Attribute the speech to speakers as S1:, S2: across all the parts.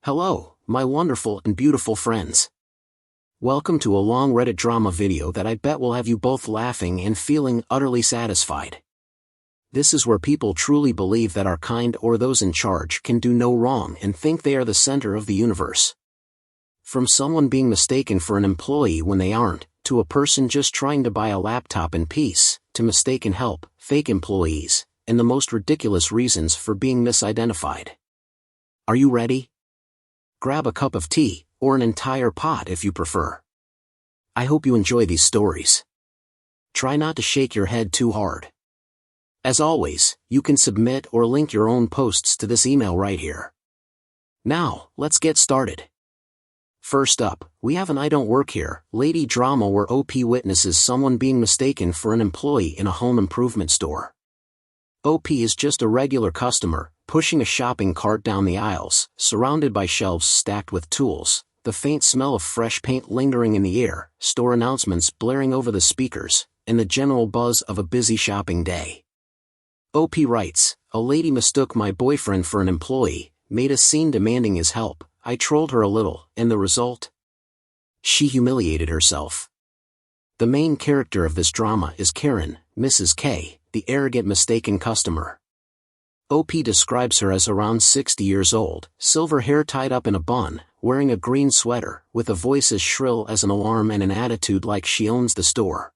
S1: Hello, my wonderful and beautiful friends. Welcome to a long Reddit drama video that I bet will have you both laughing and feeling utterly satisfied. This is where people truly believe that our kind or those in charge can do no wrong and think they are the center of the universe. From someone being mistaken for an employee when they aren't, to a person just trying to buy a laptop in peace, to mistaken help, fake employees, and the most ridiculous reasons for being misidentified. Are you ready? Grab a cup of tea, or an entire pot if you prefer. I hope you enjoy these stories. Try not to shake your head too hard. As always, you can submit or link your own posts to this email right here. Now, let's get started. First up, we have an IDontWorkHereLady drama where OP witnesses someone being mistaken for an employee in a home improvement store. OP is just a regular customer, pushing a shopping cart down the aisles, surrounded by shelves stacked with tools, the faint smell of fresh paint lingering in the air, store announcements blaring over the speakers, and the general buzz of a busy shopping day. OP writes, "A lady mistook my boyfriend for an employee, made a scene demanding his help. I trolled her a little, and the result? She humiliated herself." The main character of this drama is Karen, Mrs. K, the arrogant mistaken customer. OP describes her as around 60 years old, silver hair tied up in a bun, wearing a green sweater, with a voice as shrill as an alarm and an attitude like she owns the store.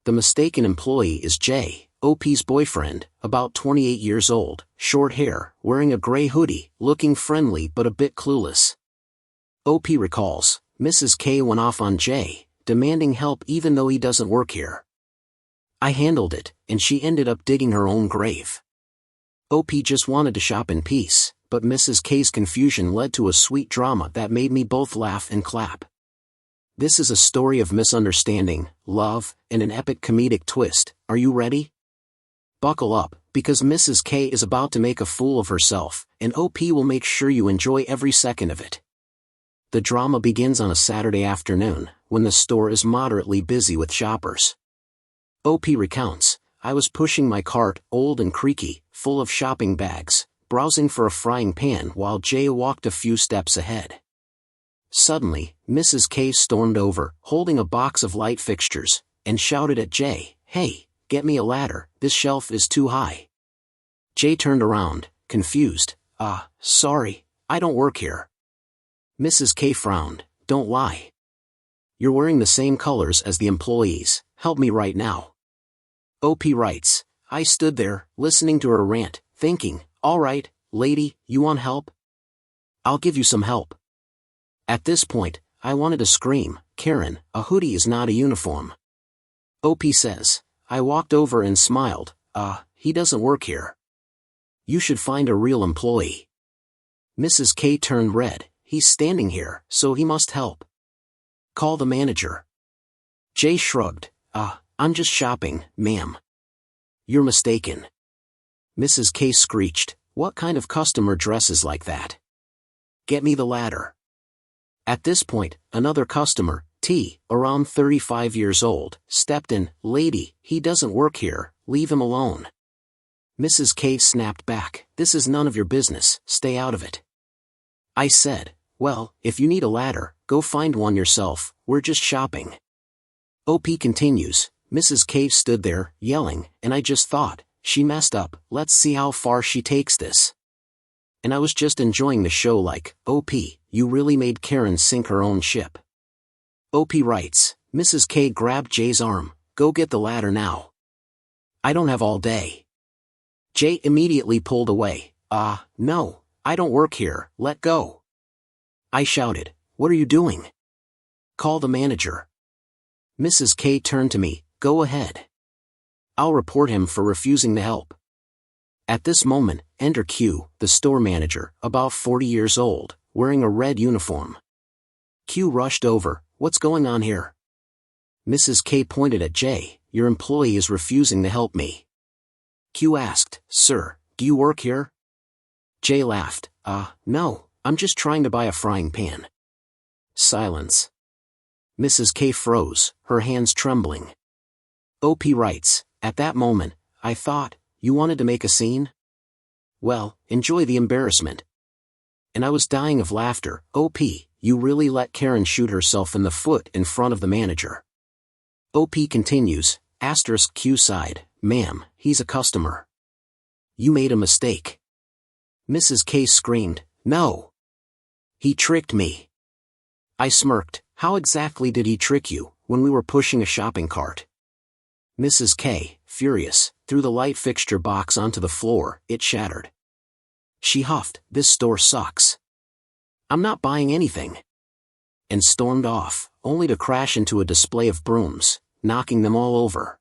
S1: The mistaken employee is Jay, OP's boyfriend, about 28 years old, short hair, wearing a gray hoodie, looking friendly but a bit clueless. OP recalls, Mrs. K went off on Jay, demanding help even though he doesn't work here. "I handled it, and she ended up digging her own grave." OP just wanted to shop in peace, but Mrs. K's confusion led to a sweet drama that made me both laugh and clap. This is a story of misunderstanding, love, and an epic comedic twist. Are you ready? Buckle up, because Mrs. K is about to make a fool of herself, and OP will make sure you enjoy every second of it. The drama begins on a Saturday afternoon, when the store is moderately busy with shoppers. OP recounts, "I was pushing my cart, old and creaky, full of shopping bags, browsing for a frying pan while Jay walked a few steps ahead. Suddenly, Mrs. K stormed over, holding a box of light fixtures, and shouted at Jay, 'Hey, get me a ladder, this shelf is too high.' Jay turned around, confused, 'Sorry, I don't work here.' Mrs. K frowned, 'Don't lie. You're wearing the same colors as the employees, help me right now.' OP writes, "I stood there, listening to her rant, thinking, all right, lady, you want help? I'll give you some help." At this point, I wanted to scream, "Karen, a hoodie is not a uniform." OP says, "I walked over and smiled, he doesn't work here. You should find a real employee." Mrs. K turned red, "He's standing here, so he must help. Call the manager." Jay shrugged, "I'm just shopping, ma'am." "You're mistaken." Mrs. K screeched, "What kind of customer dresses like that? Get me the ladder." At this point, another customer, T, around 35 years old, stepped in, "Lady, he doesn't work here, leave him alone." Mrs. K snapped back, "This is none of your business, stay out of it." I said, "Well, if you need a ladder, go find one yourself, we're just shopping." OP continues, "Mrs. K stood there, yelling, and I just thought, she messed up, let's see how far she takes this. And I was just enjoying the show like, OP, you really made Karen sink her own ship." OP writes, "Mrs. K grabbed Jay's arm, go get the ladder now. I don't have all day." Jay immediately pulled away, "No, I don't work here, let go." I shouted, "What are you doing? Call the manager." Mrs. K turned to me, "Go ahead. I'll report him for refusing to help." At this moment, enter Q, the store manager, about 40 years old, wearing a red uniform. Q rushed over, "What's going on here?" Mrs. K pointed at Jay, "Your employee is refusing to help me." Q asked, "Sir, do you work here?" Jay laughed, No, I'm just trying to buy a frying pan." Silence. Mrs. K froze, her hands trembling. OP writes, "At that moment, I thought, you wanted to make a scene? Well, enjoy the embarrassment." And I was dying of laughter. OP, you really let Karen shoot herself in the foot in front of the manager. OP continues, *Q side, ma'am, he's a customer. You made a mistake. Mrs. K screamed, no. He tricked me. I smirked, how exactly did he trick you, when we were pushing a shopping cart? Mrs. K, furious, threw the light fixture box onto the floor, it shattered. She huffed, this store sucks. I'm not buying anything. And stormed off, only to crash into a display of brooms, knocking them all over.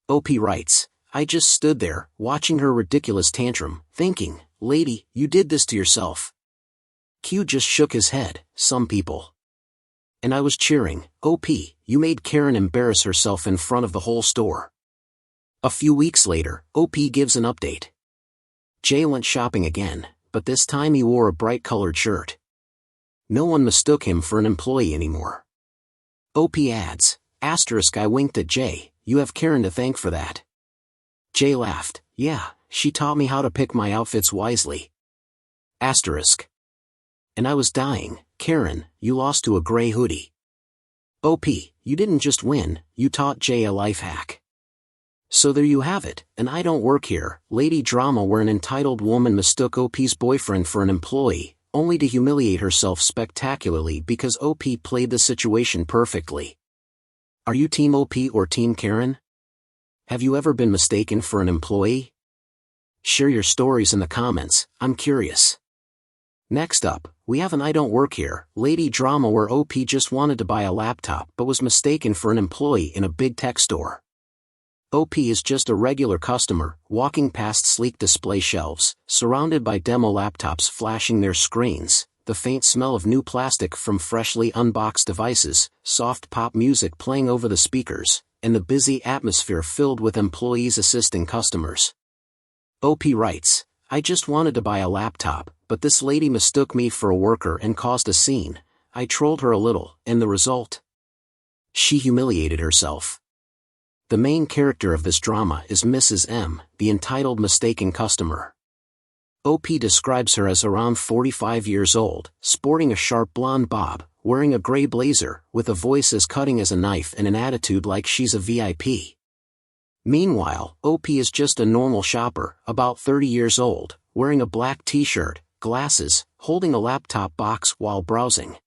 S1: OP writes, I just stood there, watching her ridiculous tantrum, thinking, lady, you did this to yourself. Q just shook his head, some people. And I was cheering, OP, you made Karen embarrass herself in front of the whole store. A few weeks later, OP gives an update. Jay went shopping again, but this time he wore a bright-colored shirt. No one mistook him for an employee anymore. OP adds, I winked at Jay, you have Karen to thank for that. Jay laughed, yeah, she taught me how to pick my outfits wisely. And I was dying, Karen, you lost to a gray hoodie. OP, you didn't just win, you taught Jay a life hack. So there you have it, an I Don't Work Here, lady drama where an entitled woman mistook OP's boyfriend for an employee, only to humiliate herself spectacularly because OP played the situation perfectly. Are you Team OP or Team Karen? Have you ever been mistaken for an employee? Share your stories in the comments, I'm curious. Next up, we have an I Don't Work Here, lady drama where OP just wanted to buy a laptop but was mistaken for an employee in a big tech store. OP is just a regular customer, walking past sleek display shelves, surrounded by demo laptops flashing their screens, the faint smell of new plastic from freshly unboxed devices, soft pop music playing over the speakers, and the busy atmosphere filled with employees assisting customers. OP writes, I just wanted to buy a laptop, but this lady mistook me for a worker and caused a scene. I trolled her a little, and the result? She humiliated herself. The main character of this drama is Mrs. M, the entitled mistaken customer. OP describes her as around 45 years old, sporting a sharp blonde bob, wearing a gray blazer, with a voice as cutting as a knife and an attitude like she's a VIP. Meanwhile, OP is just a normal shopper, about 30 years old, wearing a black t-shirt, glasses, holding a laptop box while browsing.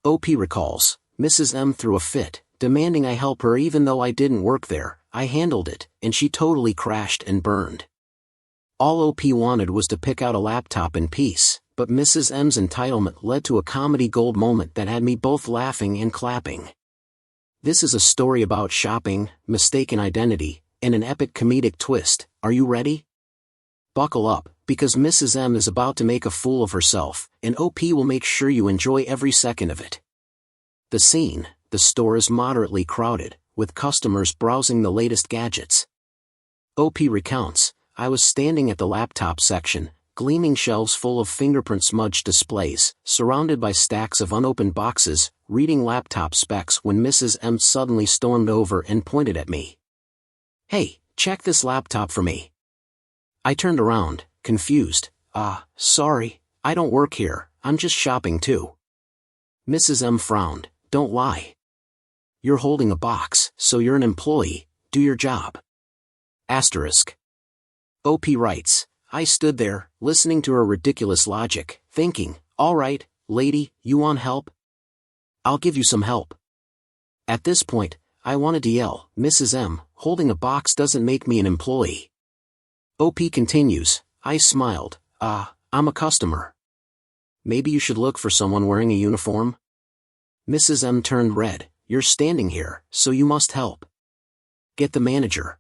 S1: OP recalls, Mrs. M threw a fit, demanding I help her even though I didn't work there. I handled it, and she totally crashed and burned. All OP wanted was to pick out a laptop in peace, but Mrs. M's entitlement led to a comedy gold moment that had me both laughing and clapping. This is a story about shopping, mistaken identity, and an epic comedic twist. Are you ready? Buckle up, because Mrs. M is about to make a fool of herself, and OP will make sure you enjoy every second of it. The scene, the store is moderately crowded, with customers browsing the latest gadgets. OP recounts, I was standing at the laptop section, gleaming shelves full of fingerprint-smudged displays, surrounded by stacks of unopened boxes, reading laptop specs when Mrs. M suddenly stormed over and pointed at me. Hey, check this laptop for me. I turned around, confused. Sorry, I don't work here, I'm just shopping too. Mrs. M frowned, don't lie. You're holding a box, so you're an employee, do your job. OP writes, I stood there, listening to her ridiculous logic, thinking, all right, lady, you want help? I'll give you some help. At this point, I wanted to yell, Mrs. M, holding a box doesn't make me an employee. OP continues, I smiled, I'm a customer. Maybe you should look for someone wearing a uniform? Mrs. M turned red, you're standing here, so you must help. Get the manager.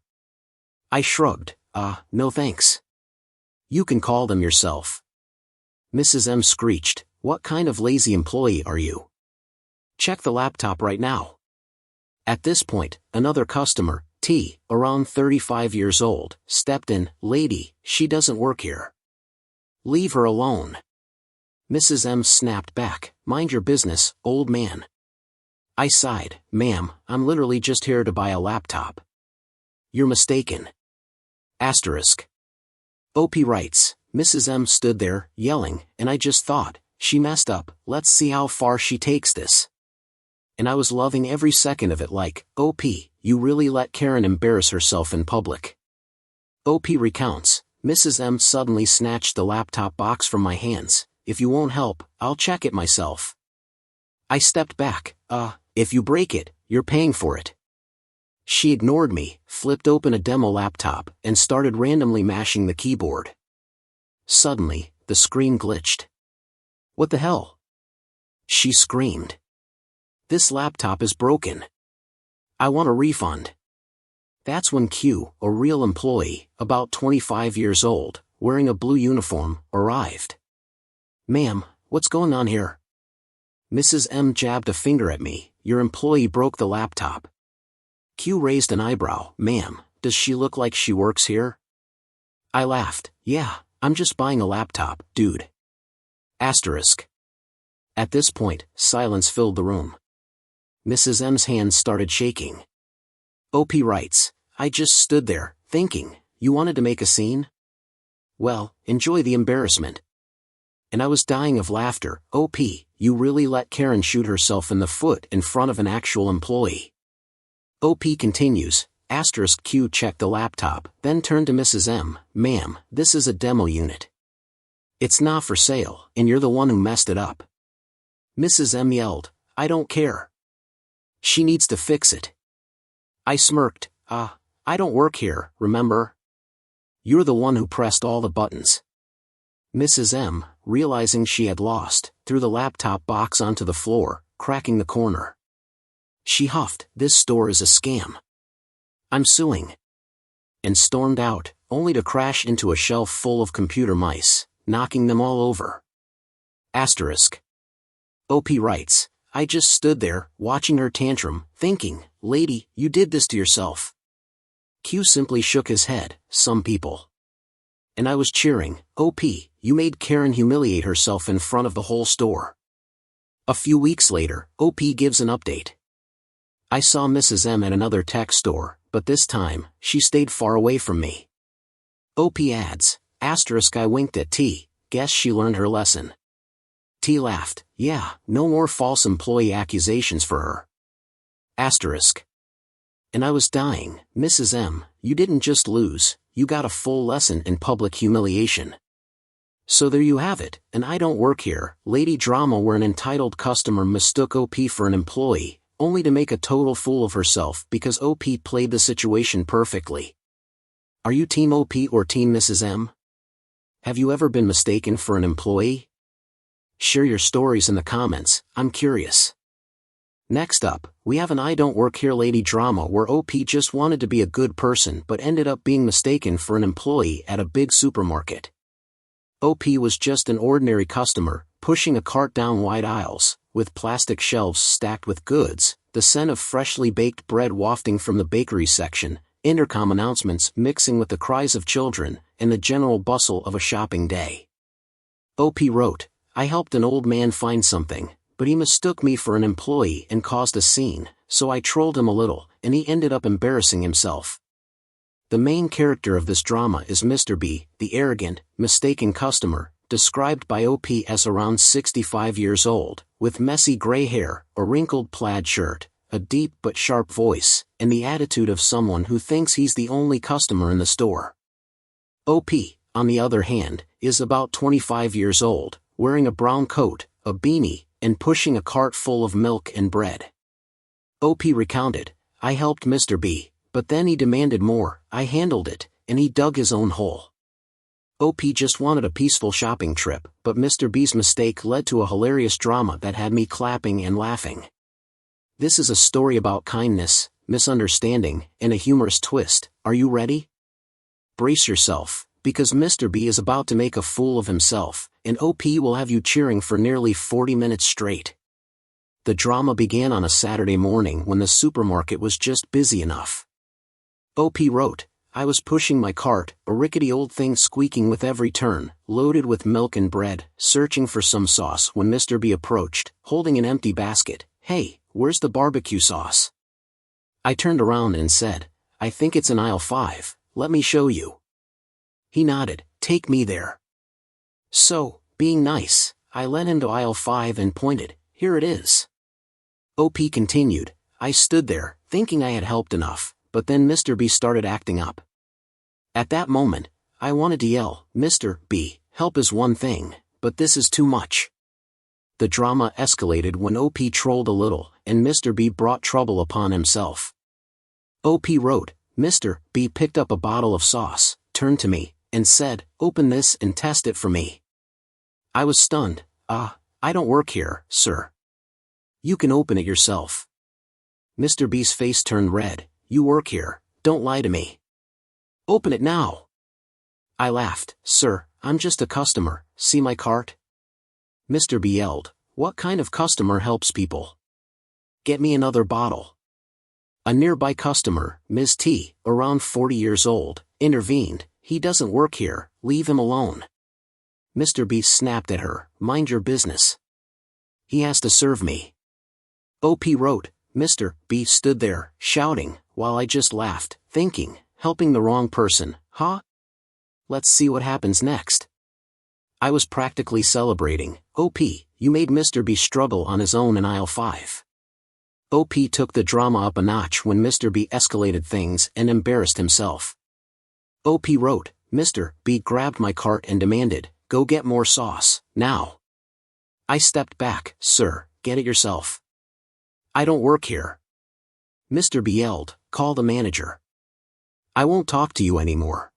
S1: I shrugged, no thanks. You can call them yourself. Mrs. M screeched, what kind of lazy employee are you? Check the laptop right now. At this point, another customer, T, around 35 years old, stepped in, lady, she doesn't work here. Leave her alone. Mrs. M snapped back, mind your business, old man. I sighed, ma'am, I'm literally just here to buy a laptop. You're mistaken. OP writes, Mrs. M stood there, yelling, and I just thought, she messed up, let's see how far she takes this. And I was loving every second of it like, OP, you really let Karen embarrass herself in public. OP recounts, Mrs. M suddenly snatched the laptop box from my hands. If you won't help, I'll check it myself. I stepped back. If you break it, you're paying for it. She ignored me, flipped open a demo laptop, and started randomly mashing the keyboard. Suddenly, the screen glitched. What the hell? She screamed. This laptop is broken. I want a refund. That's when Q, a real employee, about 25 years old, wearing a blue uniform, arrived. Ma'am, what's going on here? Mrs. M jabbed a finger at me. Your employee broke the laptop. Q raised an eyebrow. Ma'am, does she look like she works here? I laughed. Yeah, I'm just buying a laptop, dude. Asterisk. At this point, silence filled the room. Mrs. M's hands started shaking. OP writes, I just stood there, thinking, you wanted to make a scene? Well, enjoy the embarrassment. And I was dying of laughter. OP, you really let Karen shoot herself in the foot in front of an actual employee. OP continues, asterisk. Q checked the laptop, then turned to Mrs. M. Ma'am, this is a demo unit. It's not for sale, and you're the one who messed it up. Mrs. M yelled, I don't care. She needs to fix it. I smirked. I don't work here, remember? You're the one who pressed all the buttons. Mrs. M, realizing she had lost, threw the laptop box onto the floor, cracking the corner. She huffed, this store is a scam. I'm suing. And stormed out, only to crash into a shelf full of computer mice, knocking them all over. Asterisk. OP writes, I just stood there, watching her tantrum, thinking, lady, you did this to yourself. Q simply shook his head, some people. And I was cheering, OP, you made Karen humiliate herself in front of the whole store. A few weeks later, OP gives an update. I saw Mrs. M at another tech store, but this time, she stayed far away from me. OP adds, asterisk. I winked at T, guess she learned her lesson. T laughed, yeah, no more false employee accusations for her. Asterisk. And I was dying. Mrs. M, you didn't just lose, you got a full lesson in public humiliation. So there you have it, an I don't work here, lady drama where an entitled customer mistook OP for an employee, only to make a total fool of herself because OP played the situation perfectly. Are you Team OP or Team Mrs. M? Have you ever been mistaken for an employee? Share your stories in the comments, I'm curious. Next up, we have an I don't work here lady drama where OP just wanted to be a good person but ended up being mistaken for an employee at a big supermarket. OP was just an ordinary customer, pushing a cart down wide aisles, with plastic shelves stacked with goods, the scent of freshly baked bread wafting from the bakery section, intercom announcements mixing with the cries of children, and the general bustle of a shopping day. OP wrote, I helped an old man find something, but he mistook me for an employee and caused a scene, so I trolled him a little, and he ended up embarrassing himself. The main character of this drama is Mr. B, the arrogant, mistaken customer, described by OP as around 65 years old, with messy gray hair, a wrinkled plaid shirt, a deep but sharp voice, and the attitude of someone who thinks he's the only customer in the store. OP, on the other hand, is about 25 years old, wearing a brown coat, a beanie, and pushing a cart full of milk and bread. OP recounted, I helped Mr. B, but then he demanded more, I handled it, and he dug his own hole. OP just wanted a peaceful shopping trip, but Mr. B's mistake led to a hilarious drama that had me clapping and laughing. This is a story about kindness, misunderstanding, and a humorous twist. Are you ready? Brace yourself, because Mr. B is about to make a fool of himself, and OP will have you cheering for nearly 40 minutes straight. The drama began on a Saturday morning when the supermarket was just busy enough. OP wrote, I was pushing my cart, a rickety old thing squeaking with every turn, loaded with milk and bread, searching for some sauce when Mr. B approached, holding an empty basket. Hey, where's the barbecue sauce? I turned around and said, I think it's in aisle 5, let me show you. He nodded, take me there. So, being nice, I led him to aisle 5 and pointed, "Here it is." OP continued, "I stood there, thinking I had helped enough, but then Mr. B started acting up. At that moment, I wanted to yell, 'Mr. B, help is one thing, but this is too much.'" The drama escalated when OP trolled a little, and Mr. B brought trouble upon himself. OP wrote, "Mr. B picked up a bottle of sauce, turned to me, and said, 'Open this and test it for me.' I was stunned. I don't work here, sir. You can open it yourself." Mr. B's face turned red. "You work here, don't lie to me. Open it now." I laughed. "Sir, I'm just a customer, see my cart?" Mr. B yelled, "What kind of customer helps people? Get me another bottle." A nearby customer, Ms. T, around 40 years old, intervened, "He doesn't work here, leave him alone." Mr. B snapped at her, "Mind your business. He has to serve me." OP wrote, "Mr. B stood there, shouting, while I just laughed, thinking, helping the wrong person, huh? Let's see what happens next." I was practically celebrating. "OP, you made Mr. B struggle on his own in aisle 5. OP took the drama up a notch when Mr. B escalated things and embarrassed himself. OP wrote, "Mr. B grabbed my cart and demanded, 'Go get more sauce, now.' I stepped back, 'Sir, get it yourself. I don't work here.' Mr. B yelled, 'Call the manager. I won't talk to you anymore.'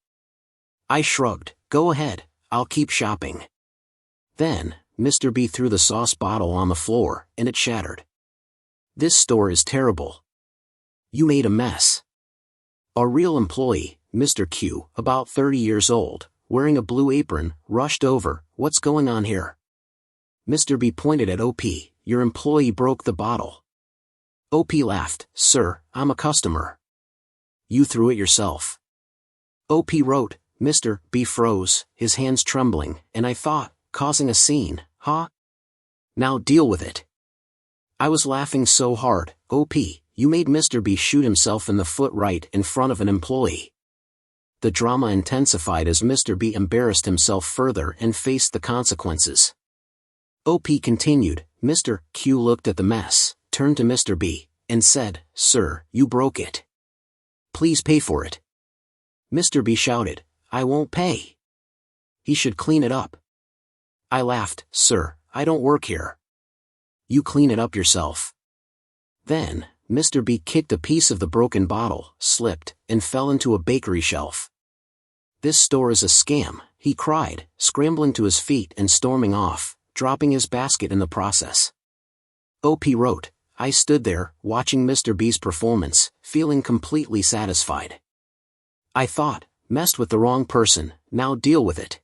S1: I shrugged, 'Go ahead, I'll keep shopping.' Then, Mr. B threw the sauce bottle on the floor, and it shattered. This store is terrible. You made a mess." A real employee, Mr. Q, about 30 years old, wearing a blue apron, rushed over, "What's going on here?" Mr. B pointed at OP, "Your employee broke the bottle." OP laughed, "Sir, I'm a customer. You threw it yourself." OP wrote, Mr. B froze, his hands trembling, and I thought, causing a scene, huh? Now deal with it. I was laughing so hard, "OP, you made Mr. B shoot himself in the foot right in front of an employee." The drama intensified as Mr. B embarrassed himself further and faced the consequences. OP continued, Mr. Q looked at the mess, turned to Mr. B, and said, "Sir, you broke it. Please pay for it." Mr. B shouted, "I won't pay. He should clean it up." I laughed, "Sir, I don't work here. You clean it up yourself." Then, Mr. B kicked a piece of the broken bottle, slipped, and fell into a bakery shelf. "This store is a scam," he cried, scrambling to his feet and storming off, dropping his basket in the process. OP wrote, I stood there, watching Mr. B's performance, feeling completely satisfied. I thought, messed with the wrong person, now deal with it.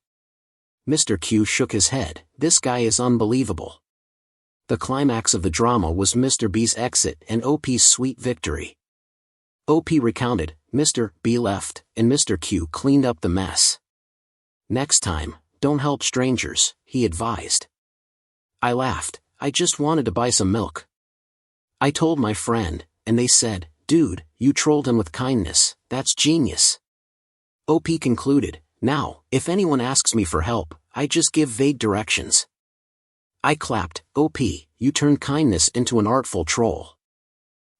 S1: Mr. Q shook his head, this guy is unbelievable. The climax of the drama was Mr. B's exit and OP's sweet victory. OP recounted, Mr. B left, and Mr. Q cleaned up the mess. Next time, don't help strangers, he advised. I laughed, I just wanted to buy some milk. I told my friend, and they said, dude, you trolled him with kindness, that's genius. OP concluded, now, if anyone asks me for help, I just give vague directions. I clapped, OP, you turned kindness into an artful troll.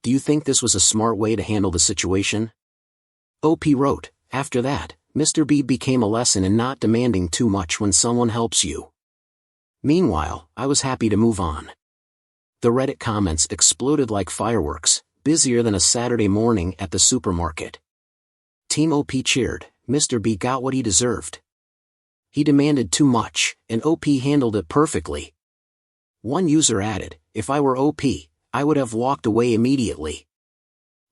S1: Do you think this was a smart way to handle the situation? OP wrote, after that, Mr. B became a lesson in not demanding too much when someone helps you. Meanwhile, I was happy to move on. The Reddit comments exploded like fireworks, busier than a Saturday morning at the supermarket. Team OP cheered, Mr. B got what he deserved. He demanded too much, and OP handled it perfectly. One user added, if I were OP, I would have walked away immediately.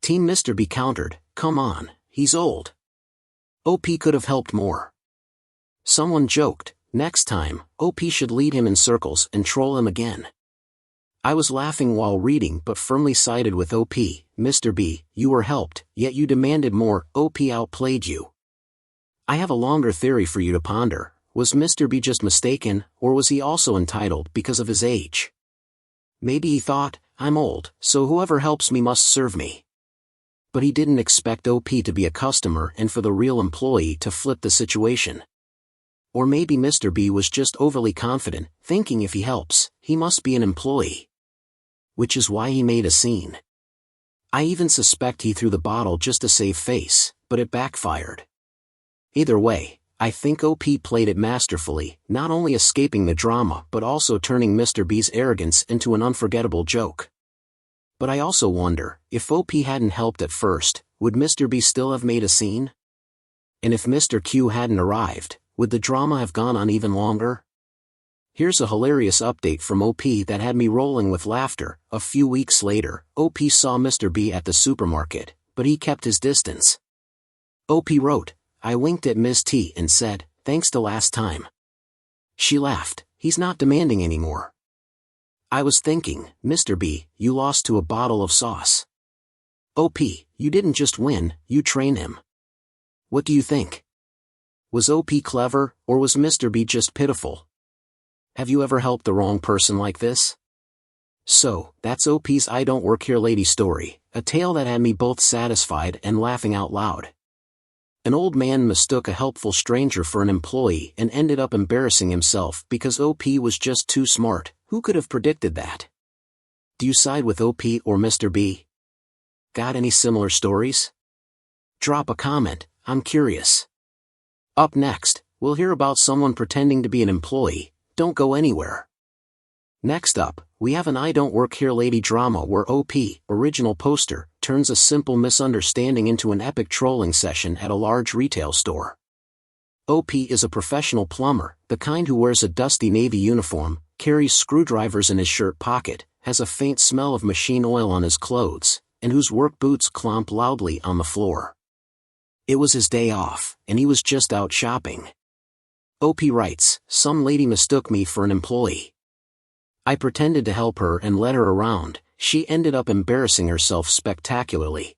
S1: Team Mr. B countered, come on, he's old. OP could have helped more. Someone joked, next time, OP should lead him in circles and troll him again. I was laughing while reading but firmly sided with OP, Mr. B, you were helped, yet you demanded more, OP outplayed you. I have a longer theory for you to ponder, was Mr. B just mistaken, or was he also entitled because of his age? Maybe he thought, I'm old, so whoever helps me must serve me. But he didn't expect OP to be a customer and for the real employee to flip the situation. Or maybe Mr. B was just overly confident, thinking if he helps, he must be an employee. Which is why he made a scene. I even suspect he threw the bottle just to save face, but it backfired. Either way, I think OP played it masterfully, not only escaping the drama but also turning Mr. B's arrogance into an unforgettable joke. But I also wonder, if OP hadn't helped at first, would Mr. B still have made a scene? And if Mr. Q hadn't arrived, would the drama have gone on even longer? Here's a hilarious update from OP that had me rolling with laughter. A few weeks later, OP saw Mr. B at the supermarket, but he kept his distance. OP wrote, "I winked at Ms. T and said, thanks to last time." She laughed, "He's not demanding anymore." I was thinking, Mr. B, you lost to a bottle of sauce. OP, you didn't just win, you train him. What do you think? Was OP clever, or was Mr. B just pitiful? Have you ever helped the wrong person like this? So, that's OP's I Don't Work Here Lady story, a tale that had me both satisfied and laughing out loud. An old man mistook a helpful stranger for an employee and ended up embarrassing himself because OP was just too smart. Who could have predicted that? Do you side with OP or Mr. B? Got any similar stories? Drop a comment, I'm curious. Up next, we'll hear about someone pretending to be an employee. Don't go anywhere. Next up, we have an I Don't Work Here Lady drama where OP, original poster, turns a simple misunderstanding into an epic trolling session at a large retail store. OP is a professional plumber, the kind who wears a dusty navy uniform, carries screwdrivers in his shirt pocket, has a faint smell of machine oil on his clothes, and whose work boots clomp loudly on the floor. It was his day off, and he was just out shopping. OP writes, "Some lady mistook me for an employee. I pretended to help her and led her around. She ended up embarrassing herself spectacularly."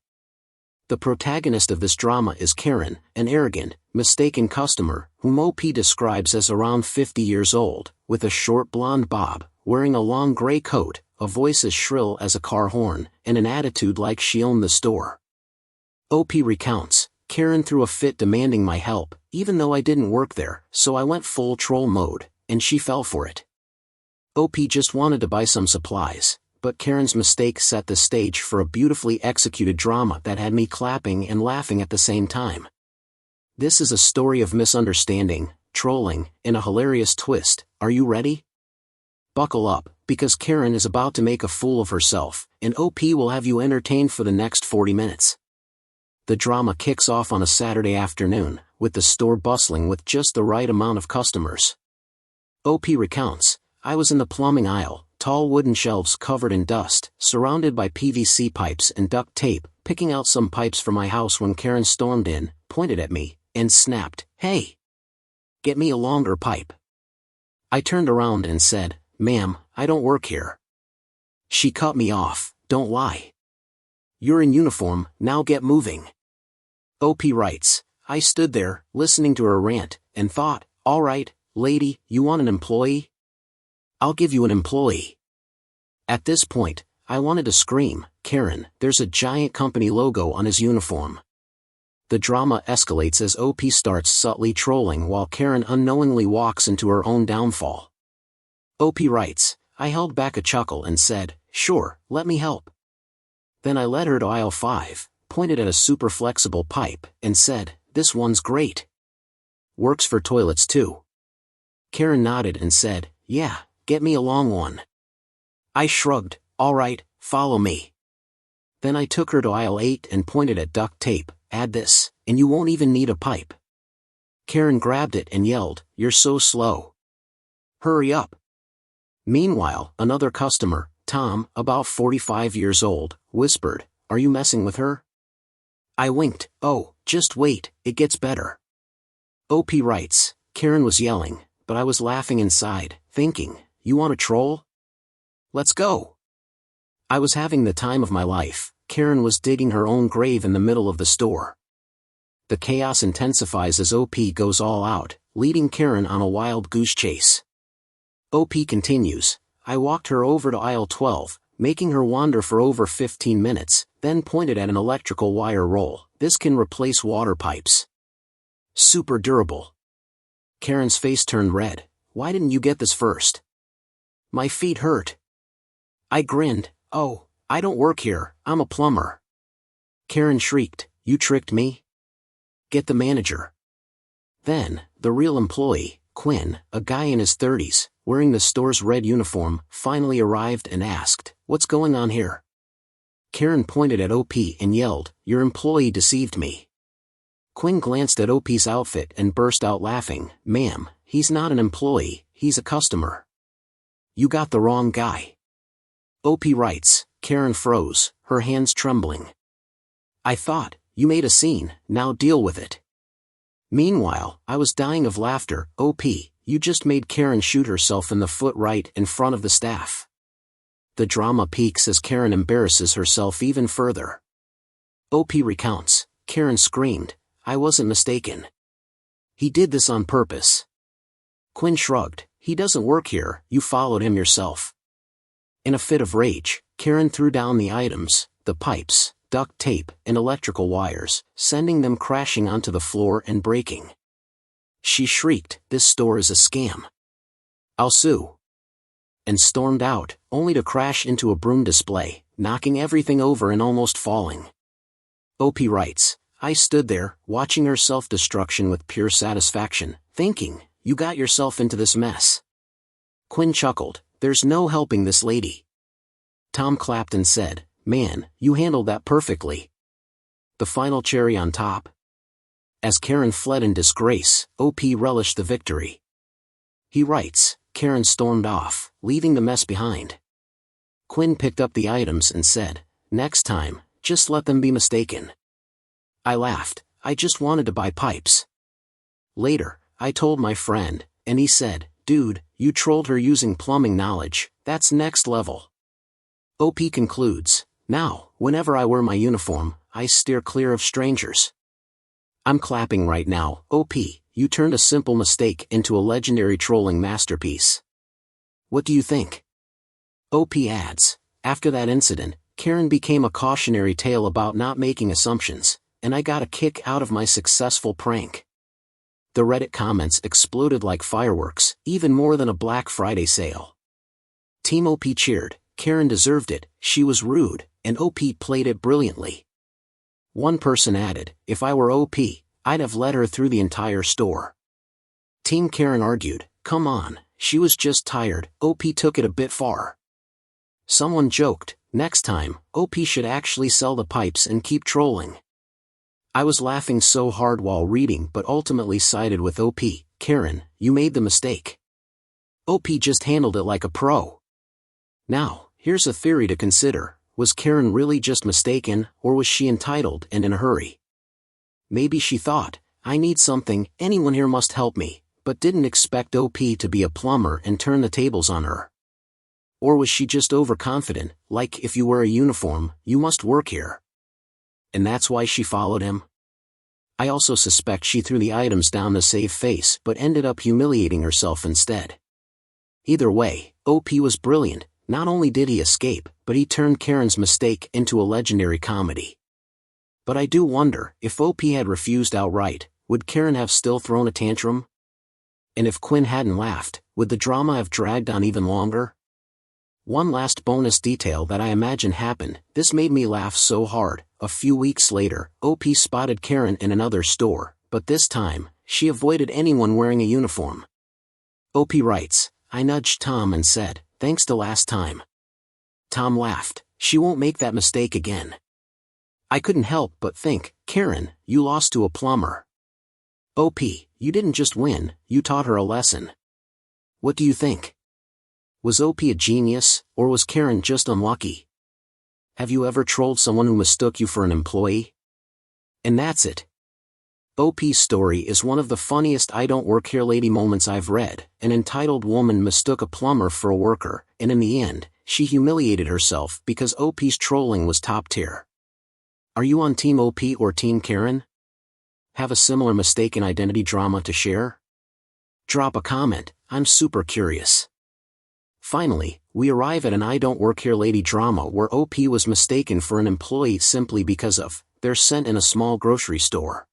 S1: The protagonist of this drama is Karen, an arrogant, mistaken customer, whom OP describes as around 50 years old, with a short blonde bob, wearing a long gray coat, a voice as shrill as a car horn, and an attitude like she owned the store. OP recounts, "Karen threw a fit demanding my help, even though I didn't work there, so I went full troll mode, and she fell for it. OP just wanted to buy some supplies, but Karen's mistake set the stage for a beautifully executed drama that had me clapping and laughing at the same time. This is a story of misunderstanding, trolling, and a hilarious twist. Are you ready? Buckle up, because Karen is about to make a fool of herself, and OP will have you entertained for the next 40 minutes. The drama kicks off on a Saturday afternoon, with the store bustling with just the right amount of customers. OP recounts, "I was in the plumbing aisle, tall wooden shelves covered in dust, surrounded by PVC pipes and duct tape, picking out some pipes for my house when Karen stormed in, pointed at me, and snapped, 'Hey! Get me a longer pipe.' I turned around and said, 'Ma'am, I don't work here.' She cut me off, 'Don't lie. You're in uniform, now get moving.'" OP writes, "I stood there, listening to her rant, and thought, all right, lady, you want an employee? I'll give you an employee." At this point, I wanted to scream, "Karen, there's a giant company logo on his uniform." The drama escalates as OP starts subtly trolling while Karen unknowingly walks into her own downfall. OP writes, "I held back a chuckle and said, 'Sure, let me help.' Then I led her to aisle 5, pointed at a super flexible pipe, and said, 'This one's great. Works for toilets too.' Karen nodded and said, 'Yeah, get me a long one.' I shrugged, 'All right, follow me.' Then I took her to aisle 8 and pointed at duct tape, 'Add this, and you won't even need a pipe.' Karen grabbed it and yelled, 'You're so slow. Hurry up.' Meanwhile, another customer, Tom, about 45 years old, whispered, 'Are you messing with her?' I winked, 'Oh, just wait, it gets better.' OP writes, Karen was yelling, but I was laughing inside, thinking, 'You want a troll? Let's go.' I was having the time of my life. Karen was digging her own grave in the middle of the store. The chaos intensifies as OP goes all out, leading Karen on a wild goose chase. OP continues, "I walked her over to aisle 12, making her wander for over 15 minutes, then pointed at an electrical wire roll. 'This can replace water pipes. Super durable. Karen's face turned red. Why didn't you get this first? My feet hurt. I grinned. Oh, I don't work here, I'm a plumber. Karen shrieked, you tricked me? Get the manager. Then, the real employee, Quinn, a guy in his 30s, wearing the store's red uniform, finally arrived and asked, what's going on here? Karen pointed at OP and yelled, your employee deceived me. Quinn glanced at OP's outfit and burst out laughing, ma'am, he's not an employee, he's a customer. You got the wrong guy. OP writes, Karen froze, her hands trembling. I thought, you made a scene, now deal with it. Meanwhile, I was dying of laughter. OP, you just made Karen shoot herself in the foot right in front of the staff. The drama peaks as Karen embarrasses herself even further. OP recounts, Karen screamed, I wasn't mistaken. He did this on purpose. Quinn shrugged, he doesn't work here, you followed him yourself. In a fit of rage, Karen threw down the items, the pipes, duct tape, and electrical wires, sending them crashing onto the floor and breaking. She shrieked, this store is a scam. I'll sue. And stormed out, only to crash into a broom display, knocking everything over and almost falling. OP writes, I stood there, watching her self-destruction with pure satisfaction, thinking, you got yourself into this mess. Quinn chuckled, there's no helping this lady. Tom clapped and said, man, you handled that perfectly. The final cherry on top. As Karen fled in disgrace, OP relished the victory. He writes, Karen stormed off, leaving the mess behind. Quinn picked up the items and said, next time, just let them be mistaken. I laughed, I just wanted to buy pipes. Later, I told my friend, and he said, dude, you trolled her using plumbing knowledge, that's next level. OP concludes, now, whenever I wear my uniform, I steer clear of strangers. I'm clapping right now, OP, you turned a simple mistake into a legendary trolling masterpiece. What do you think? OP adds, after that incident, Karen became a cautionary tale about not making assumptions, and I got a kick out of my successful prank. The Reddit comments exploded like fireworks, even more than a Black Friday sale. Team OP cheered, Karen deserved it, she was rude, and OP played it brilliantly. One person added, if I were OP, I'd have let her through the entire store. Team Karen argued, come on, she was just tired, OP took it a bit far. Someone joked, next time, OP should actually sell the pipes and keep trolling. I was laughing so hard while reading but ultimately sided with OP, Karen, you made the mistake. OP just handled it like a pro. Now, here's a theory to consider, was Karen really just mistaken, or was she entitled and in a hurry? Maybe she thought, I need something, anyone here must help me, but didn't expect OP to be a plumber and turn the tables on her. Or was she just overconfident, like if you wear a uniform, you must work here. And that's why she followed him? I also suspect she threw the items down to save face but ended up humiliating herself instead. Either way, OP was brilliant, not only did he escape, but he turned Karen's mistake into a legendary comedy. But I do wonder, if OP had refused outright, would Karen have still thrown a tantrum? And if Quinn hadn't laughed, would the drama have dragged on even longer? One last bonus detail that I imagine happened, this made me laugh so hard. A few weeks later, OP spotted Karen in another store, but this time, she avoided anyone wearing a uniform. OP writes, I nudged Tom and said, thanks to last time. Tom laughed, she won't make that mistake again. I couldn't help but think, Karen, you lost to a plumber. OP, you didn't just win, you taught her a lesson. What do you think? Was OP a genius, or was Karen just unlucky? Have you ever trolled someone who mistook you for an employee? And that's it. OP's story is one of the funniest I don't work here lady moments I've read. An entitled woman mistook a plumber for a worker, and in the end, she humiliated herself because OP's trolling was top tier. Are you on Team OP or Team Karen? Have a similar mistaken identity drama to share? Drop a comment, I'm super curious. Finally, we arrive at an I don't work here lady drama where OP was mistaken for an employee simply because of their scent in a small grocery store.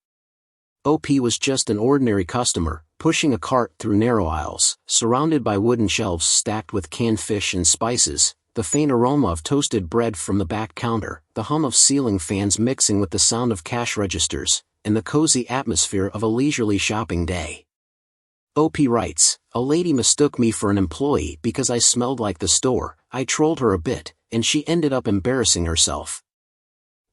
S1: OP was just an ordinary customer, pushing a cart through narrow aisles, surrounded by wooden shelves stacked with canned fish and spices, the faint aroma of toasted bread from the back counter, the hum of ceiling fans mixing with the sound of cash registers, and the cozy atmosphere of a leisurely shopping day. OP writes, a lady mistook me for an employee because I smelled like the store. I trolled her a bit, and she ended up embarrassing herself.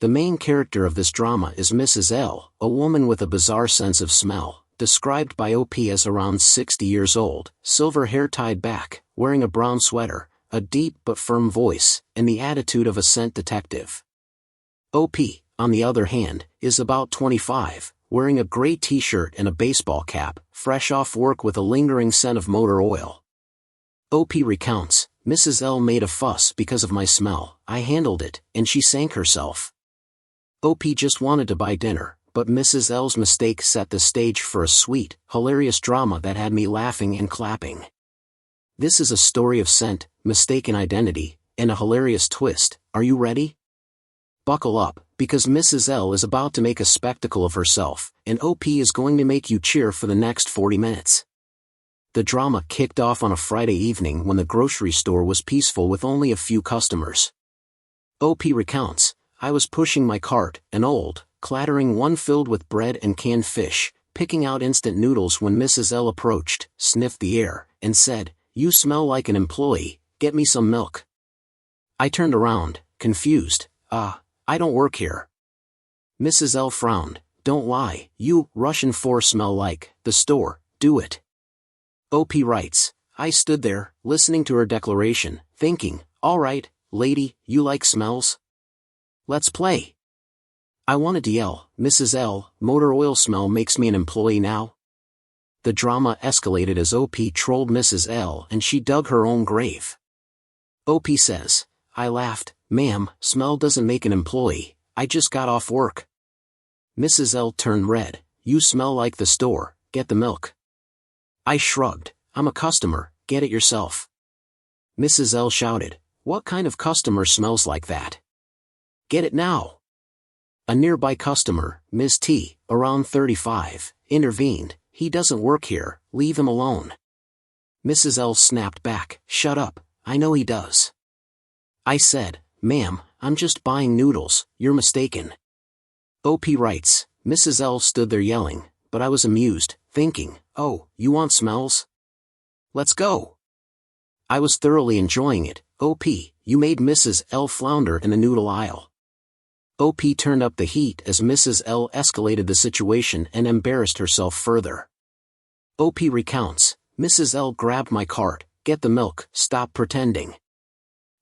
S1: The main character of this drama is Mrs. L, a woman with a bizarre sense of smell, described by OP as around 60 years old, silver hair tied back, wearing a brown sweater, a deep but firm voice, and the attitude of a scent detective. OP, on the other hand, is about 25, wearing a gray t-shirt and a baseball cap, fresh off work with a lingering scent of motor oil. OP recounts, Mrs. L made a fuss because of my smell. I handled it, and she sank herself. OP just wanted to buy dinner, but Mrs. L's mistake set the stage for a sweet, hilarious drama that had me laughing and clapping. This is a story of scent, mistaken identity, and a hilarious twist. Are you ready? Buckle up, because Mrs. L is about to make a spectacle of herself, and OP is going to make you cheer for the next 40 minutes. The drama kicked off on a Friday evening when the grocery store was peaceful with only a few customers. OP recounts, I was pushing my cart, an old, clattering one filled with bread and canned fish, picking out instant noodles when Mrs. L approached, sniffed the air, and said, "You smell like an employee, get me some milk." I turned around, confused. I don't work here." Mrs. L frowned. "Don't lie, you Russian 4 smell like the store, do it." OP writes, I stood there, listening to her declaration, thinking, all right, lady, you like smells? Let's play. I wanted to yell, Mrs. L, motor oil smell makes me an employee now. The drama escalated as OP trolled Mrs. L and she dug her own grave. OP says, I laughed, ma'am, smell doesn't make an employee, I just got off work. Mrs. L turned red, you smell like the store, get the milk. I shrugged, I'm a customer, get it yourself. Mrs. L shouted, what kind of customer smells like that? Get it now. A nearby customer, Ms. T, around 35, intervened, he doesn't work here, leave him alone. Mrs. L snapped back, shut up, I know he does. I said, ma'am, I'm just buying noodles, you're mistaken. OP writes, Mrs. L stood there yelling, but I was amused, thinking, oh, you want smells? Let's go. I was thoroughly enjoying it. OP, you made Mrs. L flounder in the noodle aisle. OP turned up the heat as Mrs. L escalated the situation and embarrassed herself further. OP recounts, Mrs. L grabbed my cart, get the milk, stop pretending.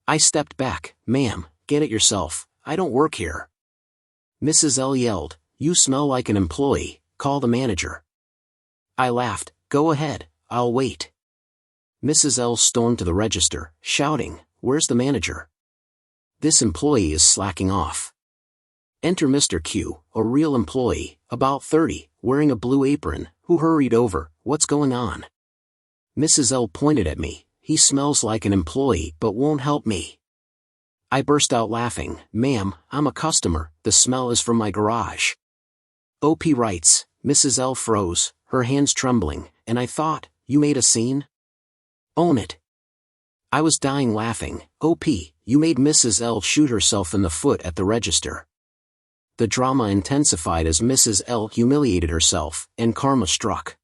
S1: I stepped back, ma'am, get it yourself, I don't work here. Mrs. L yelled, you smell like an employee, call the manager. I laughed, go ahead, I'll wait. Mrs. L stormed to the register, shouting, where's the manager? This employee is slacking off. Enter Mr. Q, a real employee, about 30, wearing a blue apron, who hurried over, what's going on? Mrs. L pointed at me, he smells like an employee but won't help me. I burst out laughing, ma'am, I'm a customer, the smell is from my garage. OP writes, Mrs. L froze, her hands trembling, and I thought, you made a scene? Own it. I was dying laughing, OP, you made Mrs. L shoot herself in the foot at the register. The drama intensified as Mrs. L humiliated herself, and karma struck.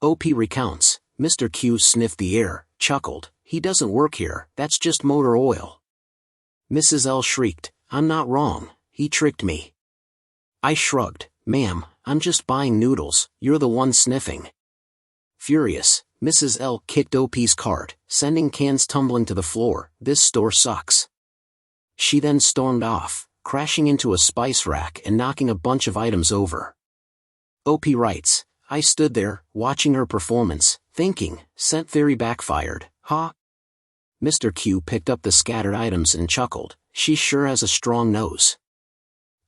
S1: OP recounts, Mr. Q sniffed the air, chuckled, he doesn't work here, that's just motor oil. Mrs. L shrieked, I'm not wrong, he tricked me. I shrugged, ma'am, I'm just buying noodles, you're the one sniffing. Furious, Mrs. L kicked OP's cart, sending cans tumbling to the floor, this store sucks. She then stormed off, crashing into a spice rack and knocking a bunch of items over. OP writes, I stood there, watching her performance, thinking, scent theory backfired, huh? Mr. Q picked up the scattered items and chuckled, she sure has a strong nose.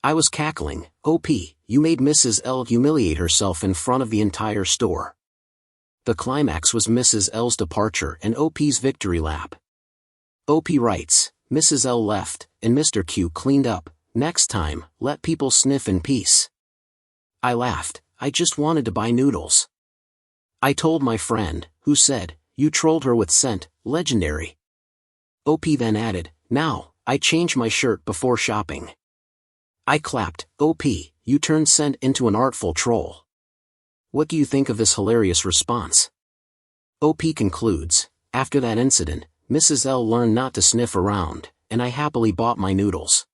S1: I was cackling, OP, you made Mrs. L humiliate herself in front of the entire store. The climax was Mrs. L's departure and OP's victory lap. OP writes, Mrs. L left, and Mr. Q cleaned up, next time, let people sniff in peace. I laughed, I just wanted to buy noodles. I told my friend, who said, "You trolled her with scent, legendary." OP then added, "Now, I change my shirt before shopping." I clapped, "OP, you turned scent into an artful troll." What do you think of this hilarious response? OP concludes, "After that incident, Mrs. L learned not to sniff around, and I happily bought my noodles."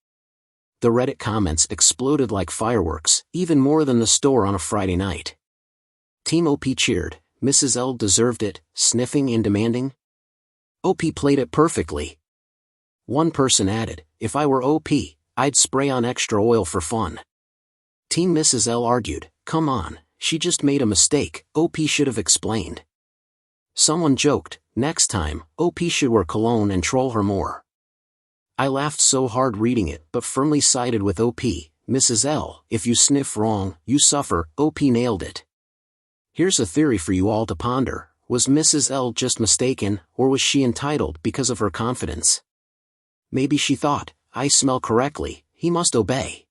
S1: The Reddit comments exploded like fireworks, even more than the store on a Friday night. Team OP cheered, "Mrs. L deserved it, sniffing and demanding." OP played it perfectly. One person added, "If I were OP, I'd spray on extra oil for fun." Team Mrs. L argued, "Come on, she just made a mistake, OP should have explained." Someone joked, "Next time, OP should wear cologne and troll her more." I laughed so hard reading it but firmly sided with OP, "Mrs. L, if you sniff wrong, you suffer." OP nailed it. Here's a theory for you all to ponder. Was Mrs. L just mistaken, or was she entitled because of her confidence? Maybe she thought, "I smell correctly, he must obey."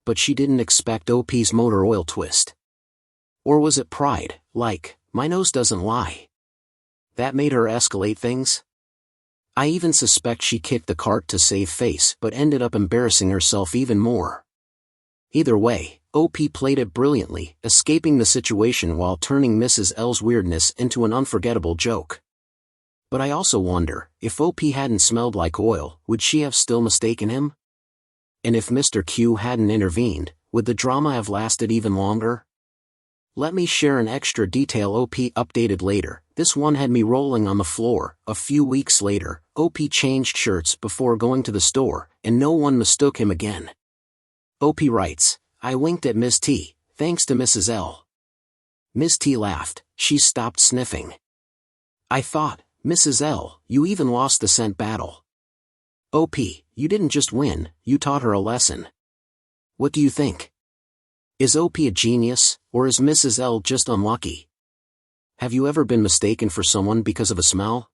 S1: But she didn't expect OP's motor oil twist. Or was it pride, like, "My nose doesn't lie"? That made her escalate things? I even suspect she kicked the cart to save face but ended up embarrassing herself even more. Either way, OP played it brilliantly, escaping the situation while turning Mrs. L's weirdness into an unforgettable joke. But I also wonder, if OP hadn't smelled like oil, would she have still mistaken him? And if Mr. Q hadn't intervened, would the drama have lasted even longer? Let me share an extra detail OP updated later. This one had me rolling on the floor. A few weeks later, OP changed shirts before going to the store, and no one mistook him again. OP writes, "I winked at Miss T, thanks to Mrs. L. Miss T laughed, she stopped sniffing. I thought, Mrs. L, you even lost the scent battle. OP, you didn't just win, you taught her a lesson." What do you think? Is OP a genius, or is Mrs. L just unlucky? Have you ever been mistaken for someone because of a smell?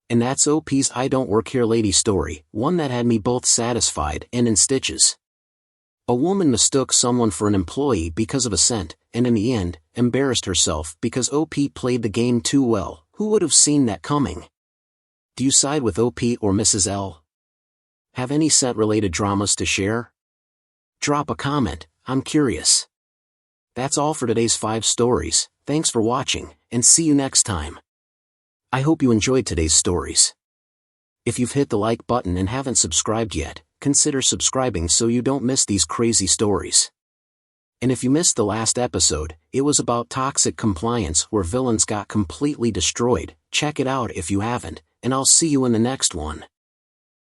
S1: And that's OP's I Don't Work Here Lady story, one that had me both satisfied and in stitches. A woman mistook someone for an employee because of a scent, and in the end, embarrassed herself because OP played the game too well. Who would have seen that coming? Do you side with OP or Mrs. L? Have any scent-related dramas to share? Drop a comment, I'm curious. That's all for today's 5 stories. Thanks for watching, and see you next time. I hope you enjoyed today's stories. If you've hit the like button and haven't subscribed yet, consider subscribing so you don't miss these crazy stories. And if you missed the last episode, it was about toxic compliance where villains got completely destroyed. Check it out if you haven't, and I'll see you in the next one.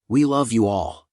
S1: We love you all.